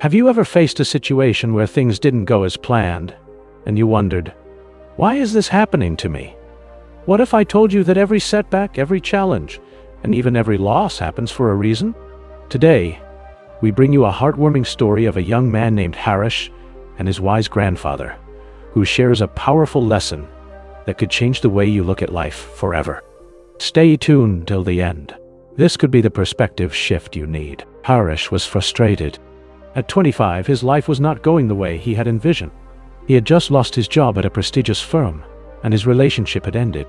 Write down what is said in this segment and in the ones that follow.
Have you ever faced a situation where things didn't go as planned, and you wondered, why is this happening to me? What if I told you that every setback, every challenge, and even every loss happens for a reason? Today, we bring you a heartwarming story of a young man named Harish and his wise grandfather, who shares a powerful lesson that could change the way you look at life forever. Stay tuned till the end. This could be the perspective shift you need. Harish was frustrated. At 25, his life was not going the way he had envisioned. He had just lost his job at a prestigious firm, and his relationship had ended.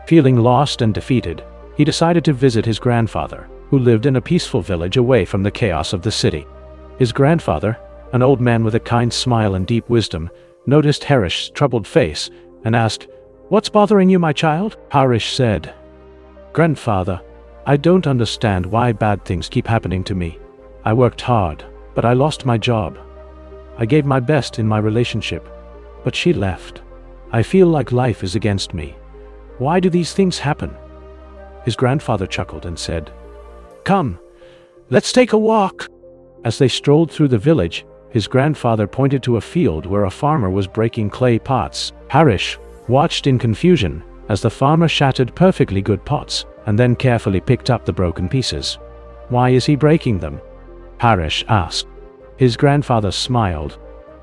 Feeling lost and defeated, he decided to visit his grandfather, who lived in a peaceful village away from the chaos of the city. His grandfather, an old man with a kind smile and deep wisdom, noticed Harish's troubled face and asked, "What's bothering you, my child?" Harish said, "Grandfather, I don't understand why bad things keep happening to me. I worked hard, but I lost my job. I gave my best in my relationship, but she left. I feel like life is against me. Why do these things happen?" His grandfather chuckled and said, "Come, let's take a walk." As they strolled through the village, his grandfather pointed to a field where a farmer was breaking clay pots. Harish watched in confusion as the farmer shattered perfectly good pots and then carefully picked up the broken pieces. "Why is he breaking them?" Harish asked. His grandfather smiled.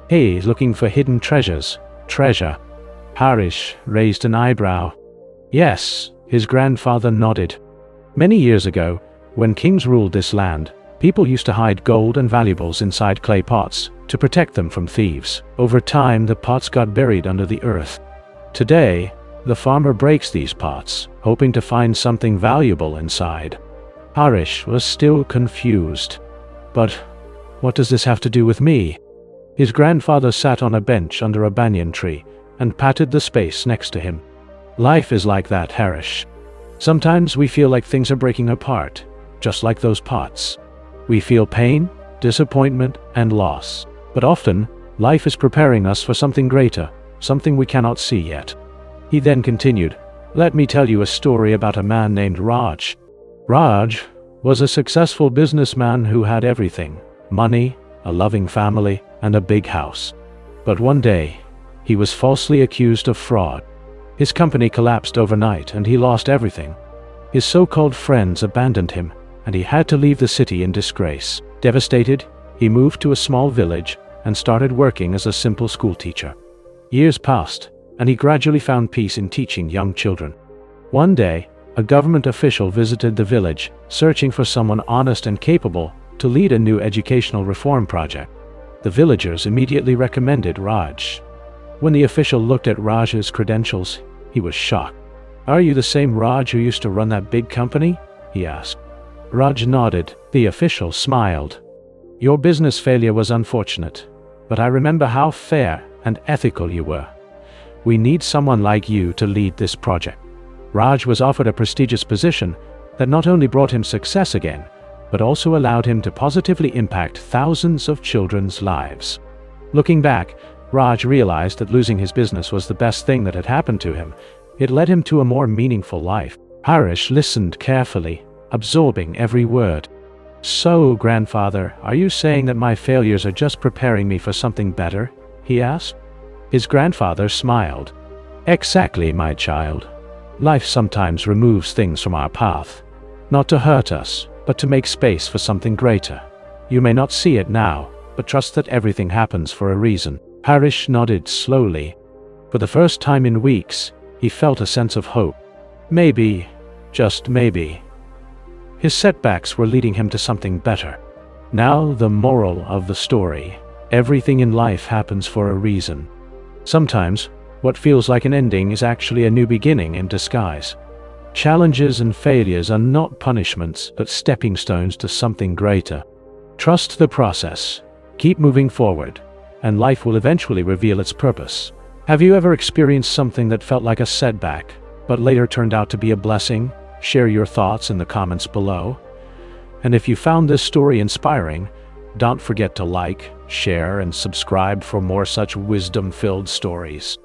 "He's looking for hidden treasures." "Treasure?" Harish raised an eyebrow. "Yes," his grandfather nodded. "Many years ago, when kings ruled this land, people used to hide gold and valuables inside clay pots to protect them from thieves. Over time, the pots got buried under the earth. Today, the farmer breaks these pots, hoping to find something valuable inside." Harish was still confused. "But what does this have to do with me?" His grandfather sat on a bench under a banyan tree and patted the space next to him. "Life is like that, Harish. Sometimes we feel like things are breaking apart, just like those pots. We feel pain, disappointment, and loss. But often, life is preparing us for something greater, something we cannot see yet." He then continued, "Let me tell you a story about a man named Raj. Raj was a successful businessman who had everything: money, a loving family, and a big house. But one day, he was falsely accused of fraud. His company collapsed overnight and he lost everything. His so-called friends abandoned him, and he had to leave the city in disgrace. Devastated, he moved to a small village and started working as a simple school teacher. Years passed, and he gradually found peace in teaching young children. One day, a government official visited the village, searching for someone honest and capable to lead a new educational reform project. The villagers immediately recommended Raj. When the official looked at Raj's credentials, he was shocked. "Are you the same Raj who used to run that big company?" he asked. Raj nodded. The official smiled. "Your business failure was unfortunate, but I remember how fair and ethical you were. We need someone like you to lead this project." Raj was offered a prestigious position that not only brought him success again, but also allowed him to positively impact thousands of children's lives. Looking back, Raj realized that losing his business was the best thing that had happened to him. It led him to a more meaningful life. Harish listened carefully, absorbing every word. "So, grandfather, are you saying that my failures are just preparing me for something better?" he asked. His grandfather smiled. "Exactly, my child. Life sometimes removes things from our path, not to hurt us, but to make space for something greater. You may not see it now, but trust that everything happens for a reason." Harish nodded slowly. For the first time in weeks, he felt a sense of hope. Maybe, just maybe, his setbacks were leading him to something better. Now the moral of the story: everything in life happens for a reason. Sometimes, what feels like an ending is actually a new beginning in disguise. Challenges and failures are not punishments, but stepping stones to something greater. Trust the process, keep moving forward, and life will eventually reveal its purpose. Have you ever experienced something that felt like a setback, but later turned out to be a blessing? Share your thoughts in the comments below. And if you found this story inspiring, don't forget to like, share, and subscribe for more such wisdom-filled stories.